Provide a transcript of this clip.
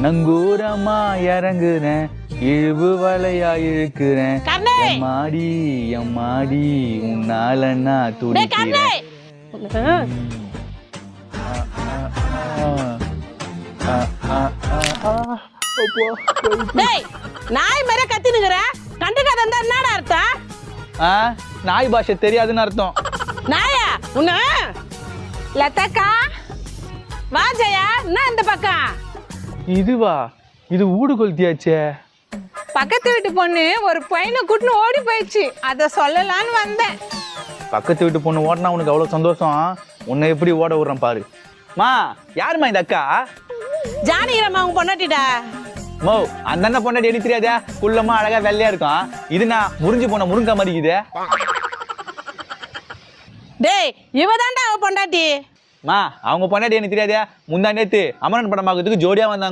நங்கூரமா இறங்குறேன் இழுவு வலையா இழுக்கிறேன் மாடி எம்மாடி உன்னால நான் துடிக்கிறேன். நாய் மாதிரி கத்தினுக்குற கண்டுக்காத என்னடா அர்த்தம்? நாய் பாஷை தெரியாதுன்னு அர்த்தம். நாயா உன்ன லதாக்கா வா ஜெயா என்ன இந்த பக்கம்? இதுவா? இது ஊடு கொளுத்தியாச்சே. பக்கத்து வீட்டு பொண்ணு ஒரு பையனை கூட்டின்னு ஓடி போயிடுச்சு, அதை சொல்லலான்னு வந்தேன். பக்கத்து வீட்டு பொண்ணு ஓடினா உனக்கு அவ்வளவு சந்தோஷம், உன்னை எப்படி ஓட விடுறேன் பாரு. மா யாருமா இந்த அக்கா? ஜானகிரமா அவங்க பொண்டாட்டிடா. மோ அந்த அண்ணன் பொண்டாட்டி எனக்கு தெரியாதே, குள்ளமா அழகா வெள்ளையா இருக்கும். இது நான் முறிஞ்சு போன முருங்கா மாதிரிக்குது. டேய் இவதான்டா அவ பொண்டாட்டி. மா அவங்க பொண்டாட்டி எனக்கு தெரியாதே, முந்தா நேத்து அமரன் படம் பார்க்கறதுக்கு ஜோடியா வந்தாங்க.